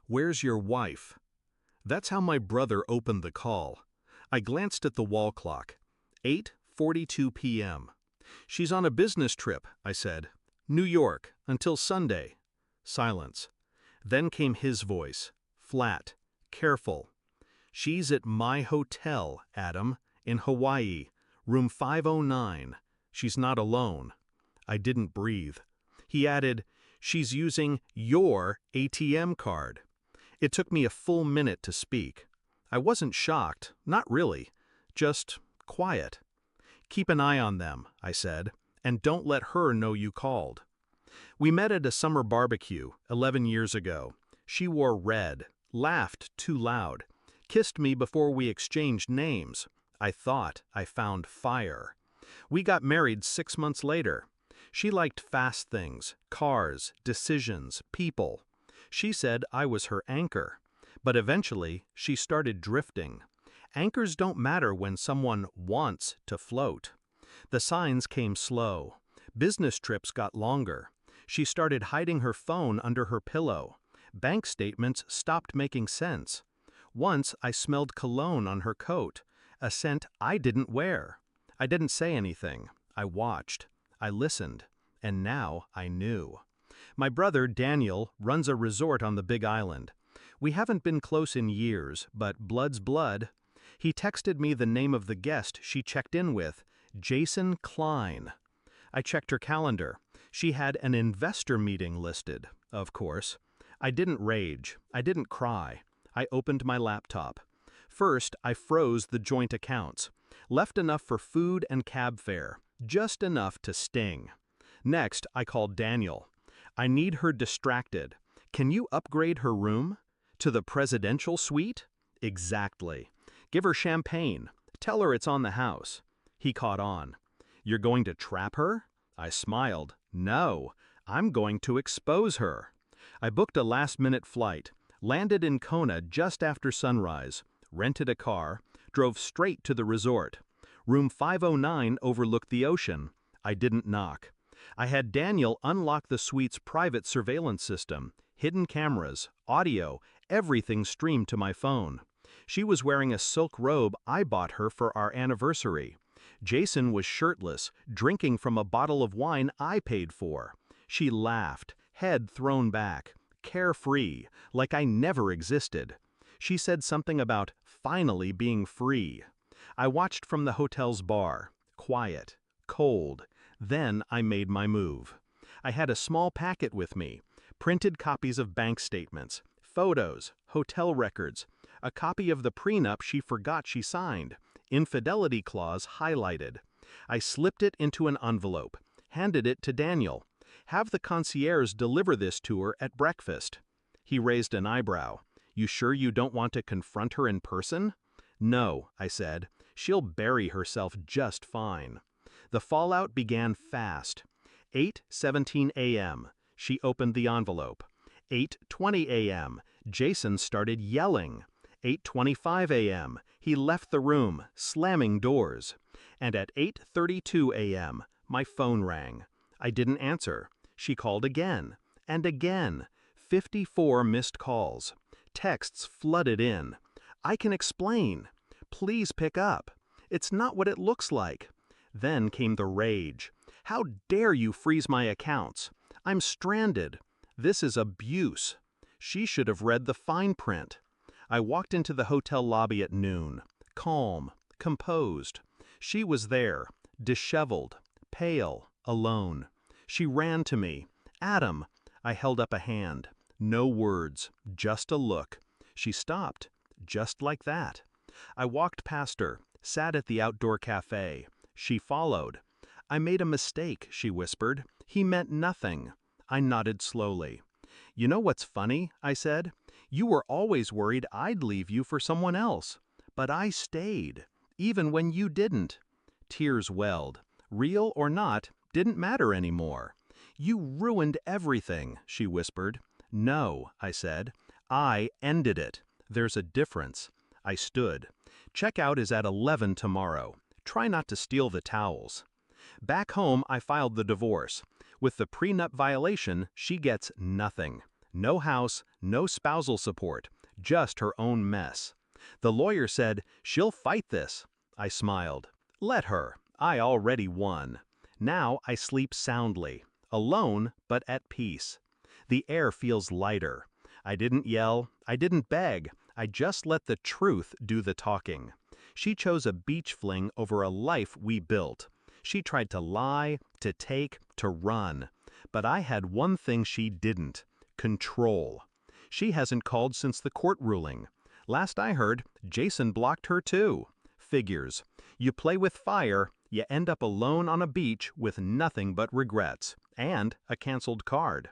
"Where's your wife?" That's how my brother opened the call. I glanced at the wall clock. 8:42 p.m. "She's on a business trip," I said. "New York, until Sunday." Silence. Then came his voice, flat, careful. "She's at my hotel, Adam, in Hawaii, room 509. She's not alone." I didn't breathe. He added, "She's using your ATM card." It took me a full minute to speak. I wasn't shocked, not really, just quiet. "Keep an eye on them," I said, "and don't let her know you called." We met at a summer barbecue 11 years ago. She wore red, laughed too loud, kissed me before we exchanged names. I thought I found fire. We got married 6 months later. She liked fast things, cars, decisions, people. She said I was her anchor. But eventually, she started drifting. Anchors don't matter when someone wants to float. The signs came slow. Business trips got longer. She started hiding her phone under her pillow. Bank statements stopped making sense. Once I smelled cologne on her coat, a scent I didn't wear. I didn't say anything. I watched. I listened. And now I knew. My brother, Daniel, runs a resort on the Big Island. We haven't been close in years, but blood's blood. He texted me the name of the guest she checked in with, Jason Klein. I checked her calendar. She had an investor meeting listed, of course. I didn't rage. I didn't cry. I opened my laptop. First, I froze the joint accounts. Left enough for food and cab fare, just enough to sting. Next, I called Daniel. "I need her distracted. Can you upgrade her room? To the presidential suite?" "Exactly. Give her champagne. Tell her it's on the house." He caught on. "You're going to trap her?" I smiled. "No, I'm going to expose her." I booked a last-minute flight, landed in Kona just after sunrise, rented a car, drove straight to the resort. Room 509 overlooked the ocean. I didn't knock. I had Daniel unlock the suite's private surveillance system, hidden cameras, audio, everything streamed to my phone. She was wearing a silk robe I bought her for our anniversary. Jason was shirtless, drinking from a bottle of wine I paid for. She laughed, head thrown back, carefree, like I never existed. She said something about finally being free. I watched from the hotel's bar, quiet, cold. Then I made my move. I had a small packet with me, printed copies of bank statements, photos, hotel records, a copy of the prenup she forgot she signed, infidelity clause highlighted. I slipped it into an envelope, handed it to Daniel. "Have the concierge deliver this to her at breakfast." He raised an eyebrow. "You sure you don't want to confront her in person?" "No," I said. "She'll bury herself just fine." The fallout began fast. 8:17 a.m. She opened the envelope. 8:20 a.m. Jason started yelling. 8:25 a.m. He left the room, slamming doors. And at 8:32 a.m., my phone rang. I didn't answer. She called again. And again. 54 missed calls. Texts flooded in. "I can explain. Please pick up. It's not what it looks like." Then came the rage. "How dare you freeze my accounts? I'm stranded. This is abuse." She should have read the fine print. I walked into the hotel lobby at noon, calm, composed. She was there, disheveled, pale, alone. She ran to me. "Adam." I held up a hand. No words, just a look. She stopped, just like that. I walked past her, sat at the outdoor cafe. She followed. "I made a mistake," she whispered. "He meant nothing." I nodded slowly. "You know what's funny?" I said. "You were always worried I'd leave you for someone else. But I stayed, even when you didn't." Tears welled. Real or not, didn't matter anymore. "You ruined everything," she whispered. "No," I said. "I ended it. There's a difference." I stood. "Checkout is at 11 tomorrow. Try not to steal the towels." Back home, I filed the divorce. With the prenup violation, she gets nothing. No house, no spousal support, just her own mess. The lawyer said, "She'll fight this." I smiled. Let her. I already won. Now I sleep soundly, alone but at peace. The air feels lighter. I didn't yell, I didn't beg, I just let the truth do the talking. She chose a beach fling over a life we built. She tried to lie, to take, to run. But I had one thing she didn't: control. She hasn't called since the court ruling. Last I heard, Jason blocked her too. Figures. You play with fire, you end up alone on a beach with nothing but regrets, and a canceled card.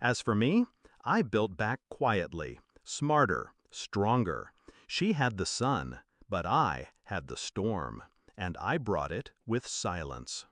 As for me, I built back quietly, smarter, stronger. She had the sun, but I had the storm, and I brought it with silence.